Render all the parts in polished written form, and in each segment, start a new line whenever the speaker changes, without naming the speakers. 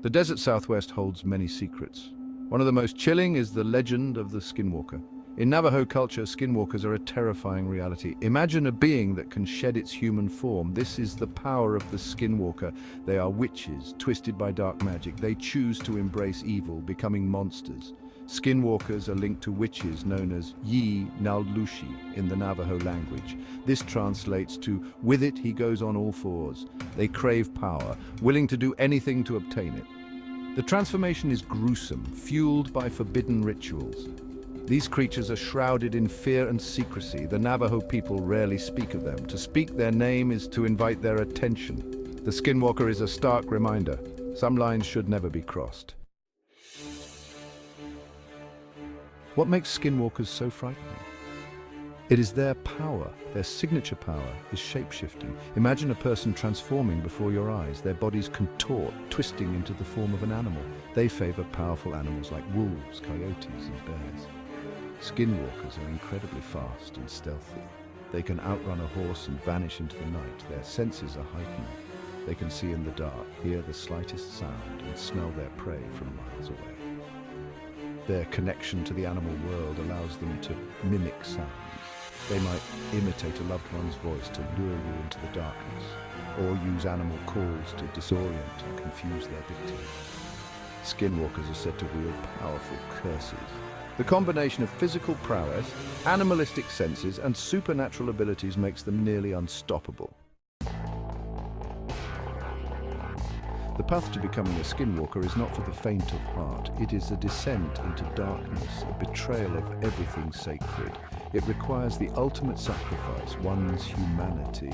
The desert Southwest holds many secrets. One of the most chilling is the legend of the Skinwalker. In Navajo culture, skinwalkers are a terrifying reality. Imagine a being that can shed its human form. This is the power of the skinwalker. They are witches, twisted by dark magic. They choose to embrace evil, becoming monsters. Skinwalkers are linked to witches known as Yi Nallushi in the Navajo language. This translates to, with it he goes on all fours. They crave power, willing to do anything to obtain it. The transformation is gruesome, fueled by forbidden rituals. These creatures are shrouded in fear and secrecy. The Navajo people rarely speak of them. To speak their name is to invite their attention. The Skinwalker is a stark reminder. Some lines should never be crossed. What makes skinwalkers so frightening? It is their power. Their signature power is shape-shifting. Imagine a person transforming before your eyes. Their bodies contort, twisting into the form of an animal. They favor powerful animals like wolves, coyotes, and bears. Skinwalkers are incredibly fast and stealthy. They can outrun a horse and vanish into the night. Their senses are heightened. They can see in the dark, hear the slightest sound, and smell their prey from miles away. Their connection to the animal world allows them to mimic sounds. They might imitate a loved one's voice to lure you into the darkness, or use animal calls to disorient and confuse their victims. Skinwalkers are said to wield powerful curses. The combination of physical prowess, animalistic senses, and supernatural abilities makes them nearly unstoppable. The path to becoming a skinwalker is not for the faint of heart. It is a descent into darkness, a betrayal of everything sacred. It requires the ultimate sacrifice, one's humanity.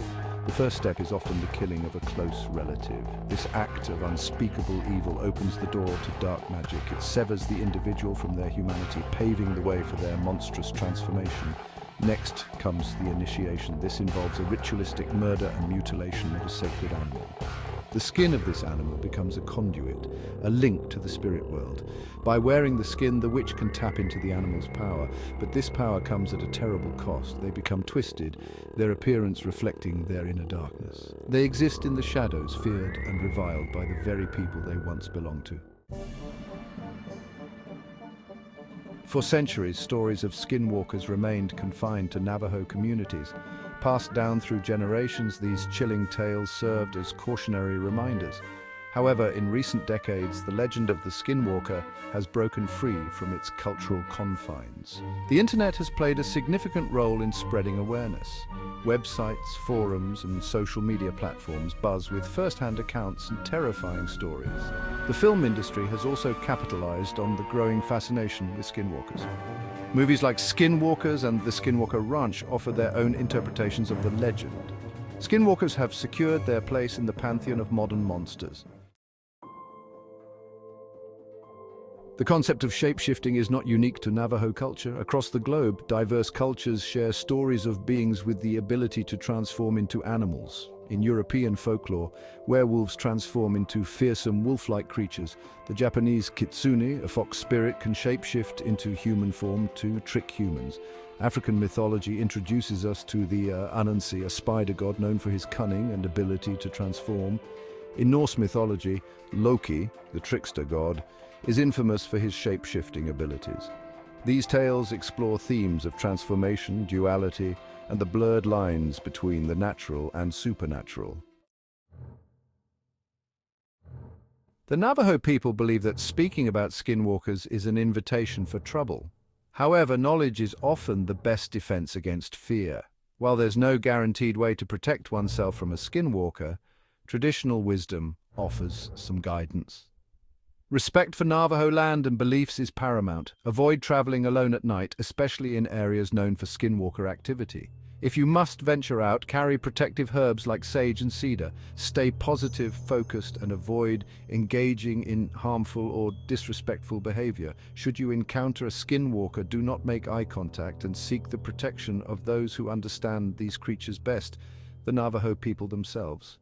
The first step is often the killing of a close relative. This act of unspeakable evil opens the door to dark magic. It severs the individual from their humanity, paving the way for their monstrous transformation. Next comes the initiation. This involves a ritualistic murder and mutilation of a sacred animal. The skin of this animal becomes a conduit, a link to the spirit world. By wearing the skin, the witch can tap into the animal's power, but this power comes at a terrible cost. They become twisted, their appearance reflecting their inner darkness. They exist in the shadows, feared and reviled by the very people they once belonged to. For centuries, stories of skinwalkers remained confined to Navajo communities. Passed down through generations, these chilling tales served as cautionary reminders. However, in recent decades, the legend of the Skinwalker has broken free from its cultural confines. The internet has played a significant role in spreading awareness. Websites, forums, and social media platforms buzz with first-hand accounts and terrifying stories. The film industry has also capitalized on the growing fascination with skinwalkers. Movies like Skinwalkers and The Skinwalker Ranch offer their own interpretations of the legend. Skinwalkers have secured their place in the pantheon of modern monsters. The concept of shape-shifting is not unique to Navajo culture. Across the globe, diverse cultures share stories of beings with the ability to transform into animals. In European folklore, werewolves transform into fearsome wolf-like creatures. The Japanese kitsune, a fox spirit, can shapeshift into human form to trick humans. African mythology introduces us to the Anansi, a spider god known for his cunning and ability to transform. In Norse mythology, Loki, the trickster god, is infamous for his shape-shifting abilities. These tales explore themes of transformation, duality, and the blurred lines between the natural and supernatural. The Navajo people believe that speaking about skinwalkers is an invitation for trouble. However, knowledge is often the best defense against fear. While there's no guaranteed way to protect oneself from a skinwalker, traditional wisdom offers some guidance. Respect for Navajo land and beliefs is paramount. Avoid traveling alone at night, especially in areas known for skinwalker activity. If you must venture out, carry protective herbs like sage and cedar. Stay positive, focused, and avoid engaging in harmful or disrespectful behavior. Should you encounter a skinwalker, do not make eye contact and seek the protection of those who understand these creatures best, the Navajo people themselves.